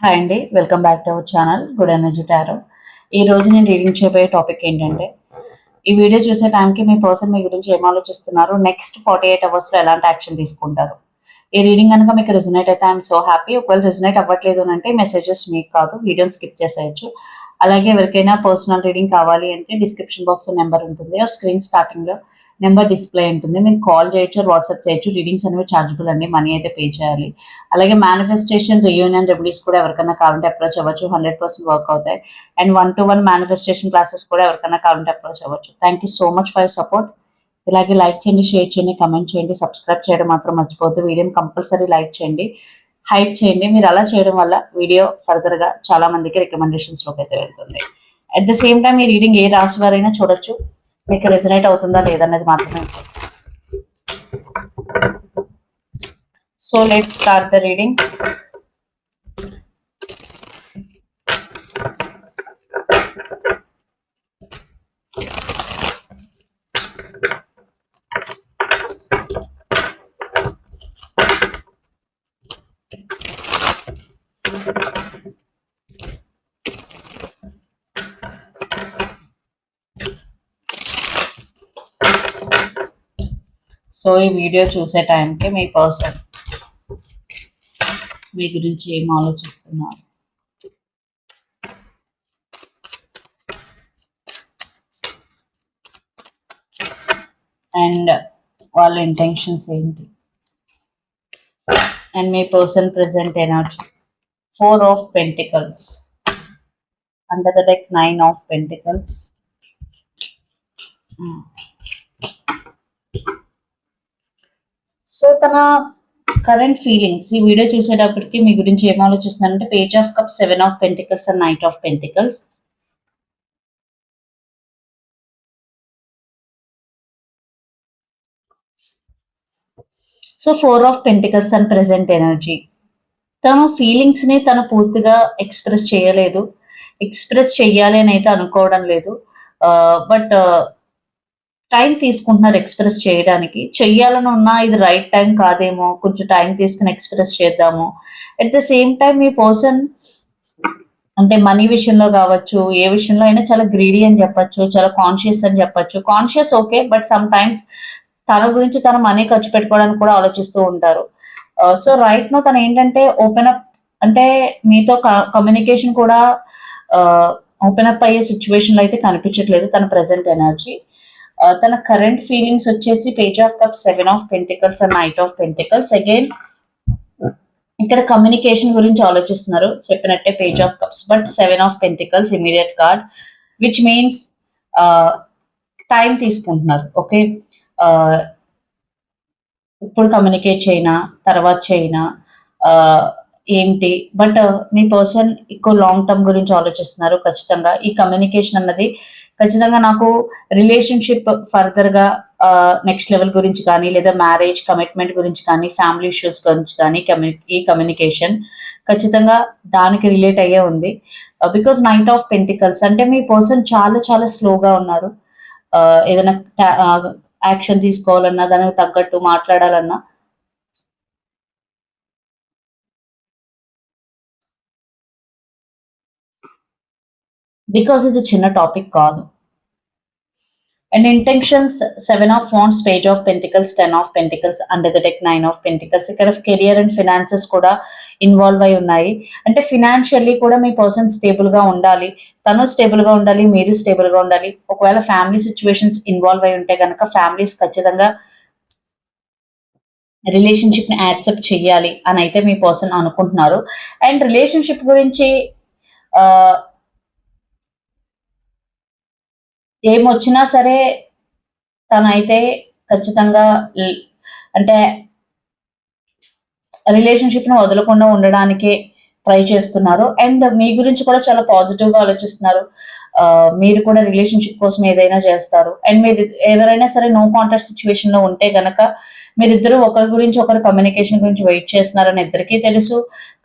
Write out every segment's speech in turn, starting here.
Hi అండి, welcome back to our channel good energy tarot. ఈ రోజు నేను రీడింగ్ చేయబోయే టాపిక్ ఏంటంటే, ఈ వీడియో చూసే టైంకి మీ పర్సన్ మీ గురించి ఏం ఆలోచిస్తున్నారు, నెక్స్ట్ 48 అవర్స్లో ఎలాంటి యాక్షన్ తీసుకుంటారు. ఈ రీడింగ్ కనుక మీకు రిజనేట్ అయితే ఐఎమ్ సో హ్యాపీ. ఒకవేళ రిజనేట్ అవ్వట్లేదు అని అంటే మెసేజెస్ మీకు కాదు, వీడియోని స్కిప్ చేసేయచ్చు. అలాగే ఎవరికైనా పర్సనల్ రీడింగ్ కావాలి అంటే డిస్క్రిప్షన్ బాక్స్ నెంబర్ ఉంటుంది, స్క్రీన్ స్టార్టింగ్లో నెంబర్ డిస్ప్లే ఉంటుంది. మీరు కాల్ చేయొచ్చు, వాట్సాప్ చేయొచ్చు. రీడింగ్స్ అనేవి ఛార్జబుల్ అండి, మనీ అయితే పే చేయాలి. అలాగే మేనిఫెస్టేషన్, రియూనియన్ రెమెడీస్ కూడా ఎవరికైనా కావాలంటే అప్రోచ్ అవ్వచ్చు, 100% వర్క్ అవుతాయి. అండ్ 1-to-1 మేనిఫెస్టేషన్ క్లాసెస్ కూడా ఎవరికైనా కావాలంటే అప్రోచ్ అవ్వచ్చు. Thank you so much for support. ఇలాగే లైక్ చేయండి, షేర్ చేయండి, కమెంట్ చేయండి, సబ్స్క్రైబ్ చేయడం మాత్రం మర్చిపోద్దు. వీడియోని కంపల్సరీ లైక్ చేయండి, హైప్ చేయండి. మీరు అలా చేయడం వల్ల వీడియో ఫర్దర్గా చాలా మందికి రికమెండేషన్స్లోకి అయితే వెళ్తుంది. అట్ ద సేమ్ టైం ఈ రీడింగ్ ఏ రాశి వారైనా చూడొచ్చు, మీకు రెజనేట్ అవుతుందా లేదన్నది మాత్రమే. So let's start the reading. So ఈ వీడియో చూసే టైంకి మీ పర్సన్ మీ గురించి ఏం ఆలోచిస్తున్నారు, అండ్ వాళ్ళ ఇంటెన్షన్స్ ఏంటి, అండ్ మీ person present energy. 4 of Pentacles, under the deck 9 of Pentacles. So తన కరెంట్ ఫీలింగ్స్ ఈ వీడియో చూసేటప్పటికి మీ గురించి ఏం ఆలోచిస్తున్నారంటే page of cups, 7 of Pentacles and knight of Pentacles. So 4 of Pentacles తన ప్రెసెంట్ ఎనర్జీ. తన ఫీలింగ్స్ ని తను పూర్తిగా ఎక్స్ప్రెస్ చేయలేదు, ఎక్స్ప్రెస్ చెయ్యాలి అని అయితే అనుకోవడం లేదు. బట్ టైం తీసుకుంటున్నారు ఎక్స్ప్రెస్ చేయడానికి. చెయ్యాలని ఉన్నా ఇది రైట్ టైం కాదేమో, కొంచెం టైం తీసుకుని ఎక్స్ప్రెస్ చేద్దాము. At the same time me person అంటే మనీ విషయంలో కావచ్చు, ఏ విషయంలో అయినా చాలా గ్రీడీ అని చెప్పొచ్చు, చాలా కాన్షియస్ అని చెప్పొచ్చు. Conscious okay, but some times తన గురించి తన మనీ ఖర్చు పెట్టుకోవడానికి కూడా ఆలోచిస్తూ ఉంటారు. సో రైట్ నో తను ఏంటంటే ఓపెన్ అప్, అంటే మీతో కమ్యూనికేషన్ కూడా ఓపెన్ అప్ అయ్యే సిచ్యువేషన్ లో అయితే కనిపించట్లేదు తన ప్రెసెంట్ ఎనర్జీ. తన కరెంట్ ఫీలింగ్స్ వచ్చేసి page of cups, 7 of Pentacles and knight of Pentacles. Again ఇక్కడ కమ్యూనికేషన్ గురించి ఆలోచిస్తున్నారు చెప్పినట్టే page of cups, but 7 of Pentacles immediate card, which means time తీసుకుంటున్నారు. ఓకే, ఇప్పుడు కమ్యూనికేట్ చేయనా, తర్వాత చేయనా, ఏంటి, బట్ మీ పర్సన్ ఎక్కువ లాంగ్ టర్మ్ గురించి ఆలోచిస్తున్నారు. ఖచ్చితంగా ఈ కమ్యూనికేషన్ అన్నది ఖచ్చితంగా నాకు రిలేషన్షిప్ ఫర్దర్ గా నెక్స్ట్ లెవెల్ గురించి కానీ, లేదా మ్యారేజ్ కమిట్మెంట్ గురించి కానీ, ఫ్యామిలీ ఇష్యూస్ గురించి కానీ ఈ కమ్యూనికేషన్ ఖచ్చితంగా దానికి రిలేట్ అయ్యే ఉంది. బికాస్ నైట్ ఆఫ్ Pentacles అంటే మీ పర్సన్ చాలా చాలా స్లోగా ఉన్నారు. ఏదైనా యాక్షన్ తీసుకోవాలన్నా, దానికి తగ్గట్టు మాట్లాడాలన్నా బికాస్ ఇది చిన్న టాపిక్ కాదు. And intentions 7 of Wands, page of Pentacles, 10 of Pentacles, under the deck 9 of Pentacles. ఇక్కడ కెరియర్ అండ్ ఫినాన్సెస్ కూడా ఇన్వాల్వ్ అయి ఉన్నాయి. అంటే ఫినాన్షియల్లీ కూడా మీ పర్సన్ స్టేబుల్ గా ఉండాలి, తను స్టేబుల్ గా ఉండాలి, మీరు స్టేబుల్ గా ఉండాలి. ఒకవేళ ఫ్యామిలీ సిచ్యువేషన్స్ ఇన్వాల్వ్ అయి ఉంటే కనుక ఫ్యామిలీస్ ఖచ్చితంగా రిలేషన్షిప్ ని యాక్సెప్ట్ చెయ్యాలి అని అయితే మీ పర్సన్ అనుకుంటున్నారు. అండ్ రిలేషన్షిప్ గురించి ఏమొచ్చినా సరే తనైతే ఖచ్చితంగా అంటే రిలేషన్షిప్ ను వదలకుండా ఉండడానికి ట్రై చేస్తున్నారు. అండ్ మీ గురించి కూడా చాలా పాజిటివ్ గా ఆలోచిస్తున్నారు. మీరు కూడా రిలేషన్షిప్ కోసం ఏదైనా చేస్తారు. అండ్ మీరు ఎవరైనా సరే నో కాంటాక్ట్ సిచ్యువేషన్ లో ఉంటే గనక మీరిద్దరు ఒకరి గురించి ఒకరు కమ్యూనికేషన్ గురించి వెయిట్ చేస్తున్నారని ఇద్దరికీ తెలుసు.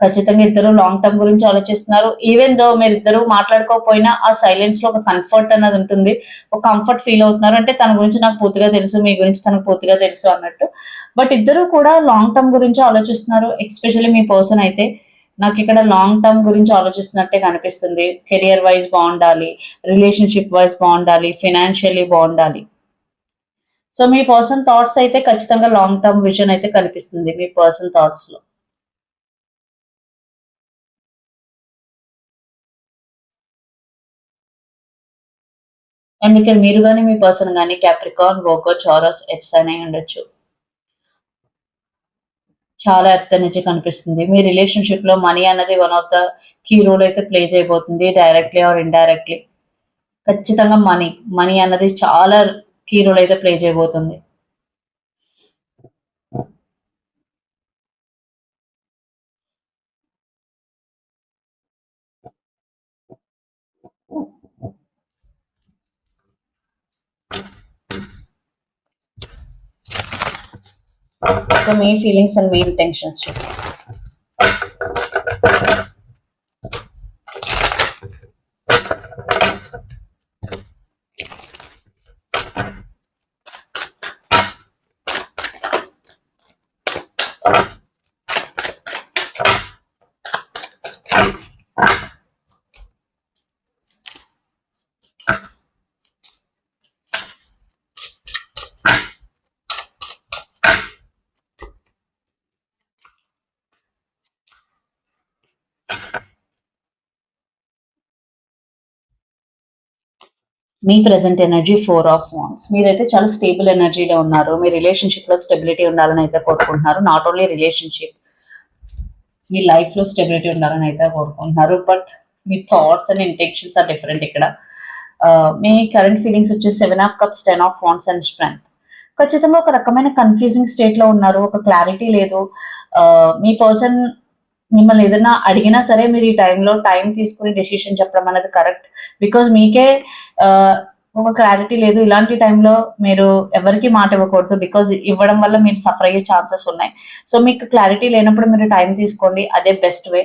ఖచ్చితంగా ఇద్దరు లాంగ్ టర్మ్ గురించి ఆలోచిస్తున్నారు. ఈవెన్ దో మీరిద్దరు మాట్లాడుకోకపోయినా ఆ సైలెన్స్ లో ఒక కంఫర్ట్ అన్నది ఉంటుంది, ఒక కంఫర్ట్ ఫీల్ అవుతున్నారు. అంటే తన గురించి నాకు పూర్తిగా తెలుసు, మీ గురించి తనకు పూర్తిగా తెలుసు అన్నట్టు. బట్ ఇద్దరు కూడా లాంగ్ టర్మ్ గురించి ఆలోచిస్తున్నారు. ఎస్పెషల్లీ మీ పర్సన్ అయితే నాకు ఇక్కడ లాంగ్ టర్మ్ గురించి ఆలోచిస్తున్నట్టే కనిపిస్తుంది. కెరియర్ వైజ్ బాగుండాలి, రిలేషన్షిప్ వైజ్ బాగుండాలి, ఫైనాన్షియల్లీ బాగుండాలి. సో మీ పర్సన్ థాట్స్ అయితే ఖచ్చితంగా లాంగ్ టర్మ్ విజన్ అయితే కనిపిస్తుంది మీ పర్సన్ థాట్స్ లో. అండ్ ఇక్కడ మీరు కానీ మీ పర్సన్ కానీ క్యాప్రికాన్, వోగో, చారస్, ఎట్స్ అనే ఉండొచ్చు. చాలా ఎర్త్ ఎనర్జీ కనిపిస్తుంది. మీ రిలేషన్షిప్ లో మనీ అన్నది one of the key role అయితే ప్లే చేయబోతుంది, డైరెక్ట్లీ ఆర్ ఇండైరెక్ట్లీ. ఖచ్చితంగా మనీ మనీ అన్నది చాలా కీ రోల్ అయితే ప్లే చేయబోతుంది. So me feelings and me intentions. Me present energy 4 of wands. మీరైతే చాలా స్టేబుల్ ఎనర్జీలో ఉన్నారు. మీ రిలేషన్షిప్ లో స్టెబిలిటీ ఉండాలని అయితే కోరుకుంటున్నారు. నాట్ ఓన్లీ రిలేషన్షిప్, మీ లైఫ్ లో స్టెబిలిటీ ఉండాలని అయితే కోరుకుంటున్నారు. బట్ మీ thoughts and intentions are different ఇక్కడ. మీ కరెంట్ ఫీలింగ్స్ వచ్చేసి 7 of cups, 10 of wands and strength. ఖచ్చితంగా ఒక రకమైన కన్ఫ్యూజింగ్ స్టేట్ లో ఉన్నారు. ఒక క్లారిటీ లేదు. మీ పర్సన్ మిమ్మల్ని ఏదైనా అడిగినా సరే మీరు ఈ టైంలో టైం తీసుకుని డెసిషన్ చెప్పడం అనేది కరెక్ట్. బికాజ్ మీకే ఒక క్లారిటీ లేదు. ఇలాంటి టైంలో మీరు ఎవరికి మాట ఇవ్వకూడదు. బికాజ్ ఇవ్వడం వల్ల మీరు సఫర్ అయ్యే ఛాన్సెస్ ఉన్నాయి. సో మీకు క్లారిటీ లేనప్పుడు మీరు టైం తీసుకోండి, అదే best way.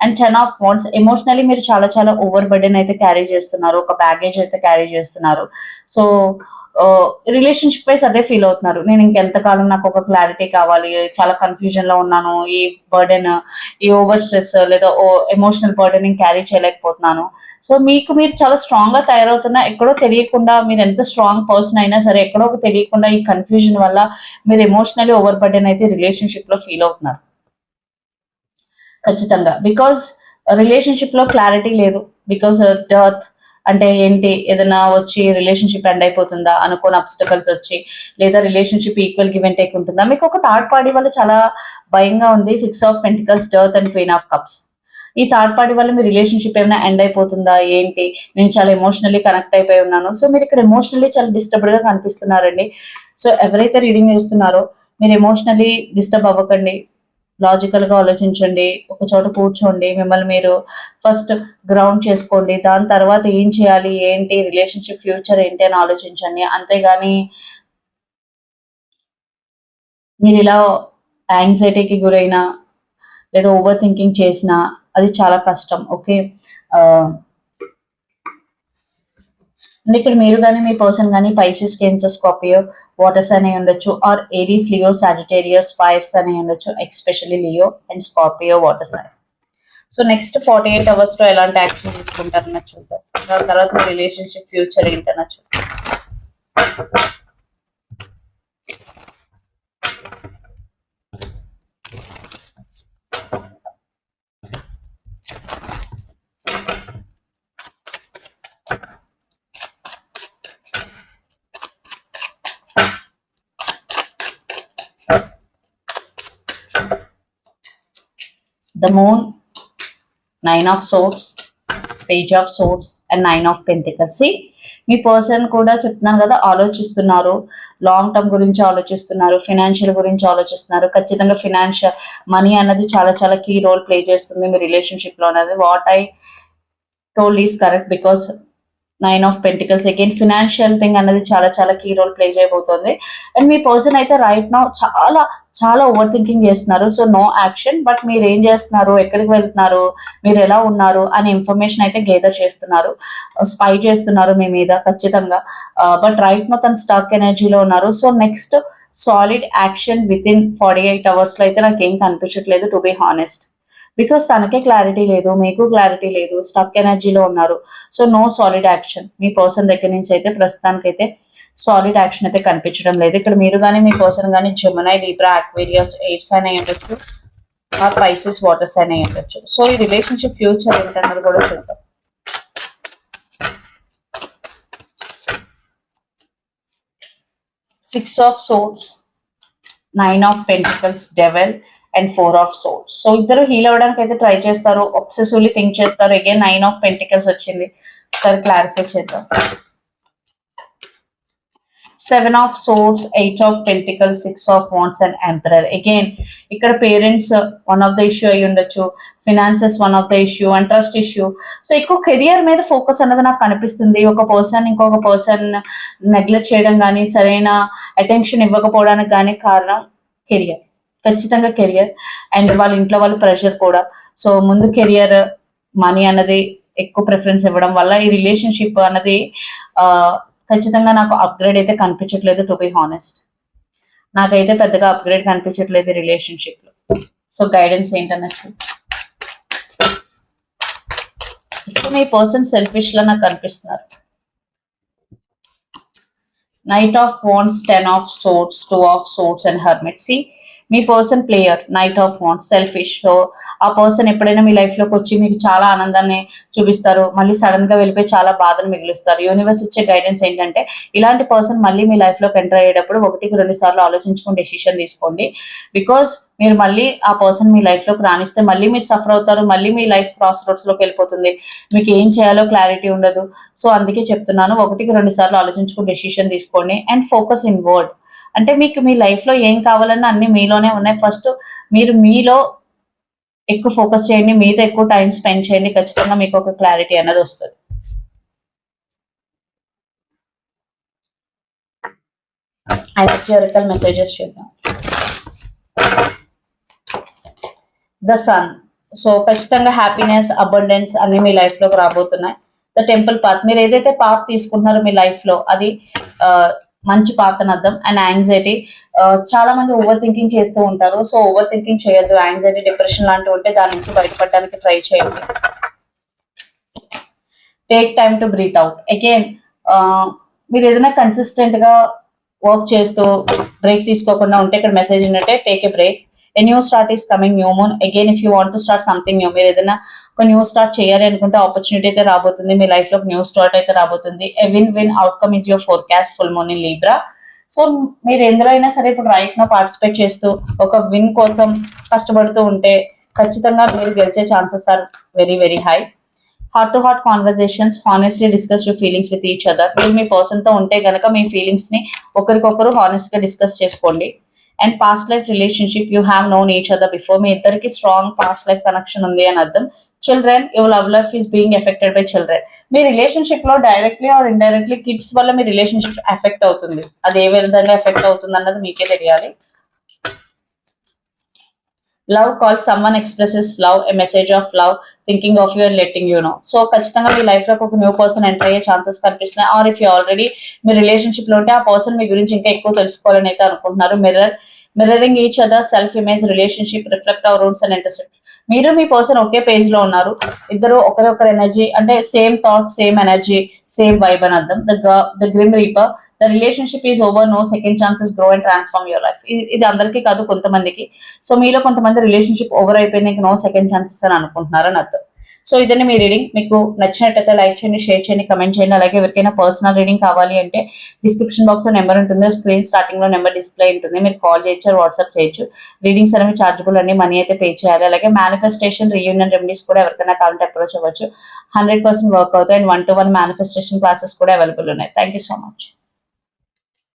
And 10 of wands, emotionally మీరు చాలా చాలా ఓవర్ బర్డెన్ అయితే క్యారీ చేస్తున్నారు, ఒక బ్యాగేజ్ అయితే క్యారీ చేస్తున్నారు. సో రిలేషన్షిప్ వైజ్ అదే ఫీల్ అవుతున్నారు. నేను ఇంకెంతకాలం, నాకు ఒక క్లారిటీ కావాలి, చాలా కన్ఫ్యూజన్ లో ఉన్నాను, ఈ బర్డెన్, ఈ ఓవర్ స్ట్రెస్ లేదా ఎమోషనల్ బర్డెన్ క్యారీ చేయలేకపోతున్నాను. సో మీకు మీరు చాలా స్ట్రాంగ్ గా తయారవుతున్నా, ఎక్కడో తెలియకుండా, మీరు ఎంత స్ట్రాంగ్ పర్సన్ అయినా సరే ఎక్కడో తెలియకుండా ఈ కన్ఫ్యూజన్ వల్ల మీరు ఎమోషనల్లీ ఓవర్ బర్డెన్ అయితే రిలేషన్షిప్ లో ఫీల్ అవుతున్నారు ఖచ్చితంగా. బికాస్ రిలేషన్షిప్ లో క్లారిటీ లేదు. బికాస్ డర్త్ అంటే ఏంటి, ఏదైనా వచ్చి రిలేషన్షిప్ ఎండ్ అయిపోతుందా, అనుకోని అబ్స్టకల్స్ వచ్చి, లేదా relationship equal give and take ఉంటుందా, మీకు ఒక థర్డ్ పార్టీ వల్ల చాలా భయంగా ఉంది. 6 of pentacles, dearth and queen of cups. ఈ థర్డ్ పార్టీ వల్ల మీ రిలేషన్షిప్ ఏమైనా ఎండ్ అయిపోతుందా ఏంటి, నేను చాలా ఎమోషనల్లీ కనెక్ట్ అయిపోయి ఉన్నాను. సో మీరు ఇక్కడ ఎమోషనల్లీ చాలా డిస్టర్బ్డ్ గా కనిపిస్తున్నారండి. సో ఎవరైతే రీడింగ్ చేస్తున్నారో మీరు ఎమోషనల్లీ డిస్టర్బ్ అవ్వకండి. లాజికల్ గా ఆలోచించండి. ఒక చోట కూర్చోండి. మిమ్మల్ని మీరు ఫస్ట్ గ్రౌండ్ చేసుకోండి. దాని తర్వాత ఏం చేయాలి, ఏంటి రిలేషన్షిప్ ఫ్యూచర్ ఏంటి అని ఆలోచించండి. అంతేగాని మీరు ఇలా యాంగ్జైటీకి గురైనా లేదా ఓవర్ థింకింగ్ చేసినా అది చాలా కష్టం. ఓకే. ఇక్కడ మీరు కానీ మీ పర్సన్ కానీ పైసిస్, కేన్సర్, స్కార్పియో, వాటర్స్ అనే ఉండొచ్చు, or Aries, Leo, Sagittarius, fires అనే ఉండొచ్చు. Especially Leo and Scorpio water sign. So next 48 hours లో ఎలాంటి యాక్షన్ తీసుకుంటారన్న చూద్దాం. దాని తర్వాత మీ రిలేషన్షిప్ ఫ్యూచర్ ఏంటన్న చూద్దాం. The moon, 9 of swords, page of swords and 9 of pentacles. See, me person కూడా చెప్తున్నాను కదా, ఆలోచిస్తున్నారు. లాంగ్ టర్మ్ గురించి ఆలోచిస్తున్నారు, ఫినాన్షియల్ గురించి ఆలోచిస్తున్నారు. ఖచ్చితంగా ఫినాన్షియల్ మనీ అన్నది చాలా చాలా కీ రోల్ ప్లే చేస్తుంది మీ రిలేషన్షిప్ లో అనేది. What I told is correct. Because 9 of Pentacles again financial thing అనేది చాలా చాలా కీ రోల్ ప్లే చేయబోతుంది. అండ్ మీ పర్సన్ అయితే రైట్ నౌ చాలా చాలా ఓవర్ థింకింగ్ చేస్తున్నారు. సో నో యాక్షన్, బట్ మీరు ఏం చేస్తున్నారు, ఎక్కడికి వెళ్తున్నారు, మీరు ఎలా ఉన్నారు అనే ఇన్ఫర్మేషన్ అయితే గేదర్ చేస్తున్నారు, స్పై చేస్తున్నారు మీ మీద ఖచ్చితంగా. బట్ రైట్ నో తన స్టాక్ ఎనర్జీలో ఉన్నారు. So next solid action with in 48 hours లో అయితే నాకు ఏం కనిపించట్లేదు, టు బి హానెస్ట్. బికాస్ తనకే క్లారిటీ లేదు, మీకు క్లారిటీ లేదు, స్టక్ ఎనర్జీలో ఉన్నారు. సో నో సాలిడ్ యాక్షన్ మీ పర్సన్ దగ్గర నుంచి అయితే ప్రస్తుతానికైతే సాలిడ్ యాక్షన్ అయితే కనిపించడం లేదు. ఇక్కడ మీరు కానీ మీ పర్సన్ కానీ Gemini, Libra, Aquarius, air sign అయి ఉండొచ్చు, ఆ స్పైసెస్ వాటర్ సైన్ అయి ఉండొచ్చు. సో ఈ రిలేషన్షిప్ ఫ్యూచర్ ఏంటన్నది కూడా చూద్దాం. Six of swords, nine of pentacles, devil and four of swords. So ఇద్దరు హీల్ అవ్వడానికి అయితే ట్రై చేస్తారు, ఒబ్సెసివ్లీ థింక్ చేస్తారు. అగైన్ నైన్ ఆఫ్ పెంటికల్స్ వచ్చింది, ఒకసారి క్లారిఫై చేద్దాం. Seven of swords, eight of pentacles, six of wands and emperor. Again ఇక్కడ parents one of the issue అయి ఉండొచ్చు, finances one of the issue and trust issue. So ఎక్కువ career మీద focus అన్నది నాకు కనిపిస్తుంది. ఒక పర్సన్ ఇంకొక పర్సన్ నెగ్లెక్ట్ చేయడం కానీ, సరైన అటెన్షన్ ఇవ్వకపోవడానికి కానీ కారణం కెరియర్, ఖచ్చితంగా కెరియర్ అండ్ వాళ్ళ ఇంట్లో వాళ్ళ ప్రెషర్ కూడా. సో ముందు కెరియర్, మనీ అన్నది ఎక్కువ ప్రిఫరెన్స్ ఇవ్వడం వల్ల ఈ రిలేషన్షిప్ అన్నది ఖచ్చితంగా నాకు అప్గ్రేడ్ అయితే కనిపించట్లేదు. టు బి హానెస్ట్ నాకైతే పెద్దగా అప్గ్రేడ్ కనిపించట్లేదు రిలేషన్షిప్ లో. సో గైడెన్స్ ఏంటన్నట్టు ఇప్పుడు మీ పర్సన్ సెల్ఫిష్ లా నాకు కనిపిస్తున్నారు. Knight of wands, ten of swords, two of swords and hermit. See మీ person player, knight of wands, selfish. So ఆ పర్సన్ ఎప్పుడైనా మీ లైఫ్ లోకి వచ్చి మీకు చాలా ఆనందాన్ని చూపిస్తారు, మళ్ళీ సడన్ గా వెళ్ళిపోయి చాలా బాధను మిగులుస్తారు. యూనివర్స్ ఇచ్చే గైడెన్స్ ఏంటంటే ఇలాంటి పర్సన్ మళ్ళీ మీ లైఫ్ లోకి ఎంటర్ అయ్యేటప్పుడు ఒకటికి రెండు సార్లు ఆలోచించుకుని డెసిషన్ తీసుకోండి. బికాస్ మీరు మళ్ళీ ఆ పర్సన్ మీ లైఫ్ లోకి రాణిస్తే మళ్ళీ మీరు సఫర్ అవుతారు, మళ్ళీ మీ లైఫ్ క్రాస్ రోడ్స్ లోకి వెళ్ళిపోతుంది, మీకు ఏం చేయాలో క్లారిటీ ఉండదు. సో అందుకే చెప్తున్నాను, ఒకటికి రెండు సార్లు ఆలోచించుకుని డెసిషన్ తీసుకోండి అండ్ ఫోకస్ ఇన్ వర్డ్. అంటే మీకు మీ లైఫ్ లో ఏం కావాలన్నా అన్ని మీలోనే ఉన్నాయి. ఫస్ట్ మీరు మీలో ఎక్కువ ఫోకస్ చేయండి, మీతో ఎక్కువ టైం స్పెండ్ చేయండి, ఖచ్చితంగా మీకు ఒక క్లారిటీ అన్నది వస్తుంది. ఐఆర్కల్ మెసేజెస్ చూద్దాం. The sun. సో ఖచ్చితంగా హ్యాపీనెస్, అబండెన్స్ అన్ని మీ లైఫ్ లోకి రాబోతున్నాయి. ద టెంపుల్ పాత్, మీరు ఏదైతే పాత్ తీసుకుంటున్నారో మీ లైఫ్ లో అది మంచి పాత్ అని అర్థం. అండ్ యాంగ్జైటీ, చాలా మంది ఓవర్ థింకింగ్ చేస్తూ ఉంటారు. సో ఓవర్ థింకింగ్ చేయొద్దు. యాంగ్జైటీ, డిప్రెషన్ లాంటివి ఉంటే దాని నుంచి బయటపడడానికి ట్రై చేయండి. Take time to breathe out. Again మీరు ఏదైనా కన్సిస్టెంట్ గా వర్క్ చేస్తూ బ్రేక్ తీసుకోకుండా ఉంటే ఇక్కడ మెసేజ్ ఏంటంటే take a break. A new start is coming, new moon. Again, if you want to start something new, మీరు ఏదైనా ఒక న్యూ స్టార్ట్ చేయాలి అనుకుంటే ఆపర్చునిటీ అయితే రాబోతుంది, మీ లైఫ్ లో న్యూ స్టార్ట్ అయితే రాబోతుంది. ఎ win win outcome is your forecast, full moon in Libra. So మీరు ఎందులో అయినా సరే ఇప్పుడు రైట్ నో పార్టిసిపేట్ చేస్తూ ఒక విన్ కోసం కష్టపడుతూ ఉంటే ఖచ్చితంగా మీరు గెలిచే chances are very very high. Heart to heart conversations, honestly discuss your feelings with each other. మీరు మీ పర్సన్ తో ఉంటే గనక మీ ఫీలింగ్స్ ని ఒకరికొకరు హానెస్ట్ గా డిస్కస్ చేసుకోండి. And past life relationship, you have known each other before. మీ ఇద్దరికి స్ట్రాంగ్ పాస్ట్ లైఫ్ కనెక్షన్ ఉంది అని అర్థం. Children, your love life is being affected by children. మీ రిలేషన్షిప్ లో డైరెక్ట్లీ ఆర్ ఇండైరెక్ట్లీ కిడ్స్ వల్ల మీ రిలేషన్షిప్ ఎఫెక్ట్ అవుతుంది. అది ఏ విధంగా ఎఫెక్ట్ అవుతుంది అన్నది మీకే తెలియాలి. Love call, someone expresses love, a message of love, thinking of you and letting you know. So ఖచ్చితంగా మీ లైఫ్ లో ఒక న్యూ పర్సన్ ఎంటర్ అయ్యే ఛాన్సెస్ కనిపిస్తున్నాయి. ఆర్ ఇఫ్ యూ ఆల్రెడీ మీ రిలేషన్షిప్ లో ఉంటే ఆ పర్సన్ మీ గురించి ఇంకా ఎక్కువ తెలుసుకోవాలని అయితే అనుకుంటున్నారు. Mirroring each other, self image, relationship, reflect our roots and interest. మీరు మీ పర్సన్ ఒకే పేజ్ లో ఉన్నారు, ఇద్దరు ఒకరొకరు ఎనర్జీ అంటే same thought, same energy, same vibe అని అర్థం. The grim reaper, the relationship is over, no second chances, grow and transform your life. ఇది అందరికీ కాదు, కొంతమందికి. సో మీలో కొంతమంది రిలేషన్షిప్ ఓవర్ అయిపోయినాక నో సెకండ్ ఛాన్సెస్ అని అనుకుంటున్నారు అని అర్థం. సో ఇదండి మీ రీడింగ్. మీకు నచ్చినట్టయితే లైక్ చేయండి, షేర్ చేయండి, కమెంట్ చేయండి. అలాగే ఎవరికైనా పర్సనల్ రీడింగ్ కావాలి అంటే డిస్క్రిప్షన్ బాక్స్ లో నెంబర్ ఉంటుంది, స్క్రీన్ స్టార్టింగ్ లో నెంబర్ డిస్ప్లే ఉంటుంది, మీరు కాల్ చేయొచ్చు, వాట్సాప్ చేయొచ్చు. రీడింగ్స్ అనేవి చార్జబుల్ అండి, మనీ అయితే పే చేయాలి. అలాగే మేనిఫెస్టేషన్, రీయూనియన్ రెమెడీస్ కూడా ఎవరికైనా కావాలంటే అప్రోచ్ అవ్వచ్చు. 100% వర్క్ అవుతాయి. అండ్ 1-to-1 మేనిఫెస్టేషన్ క్లాసెస్ కూడా అవైలబుల్ ఉన్నాయి. Thank you so much.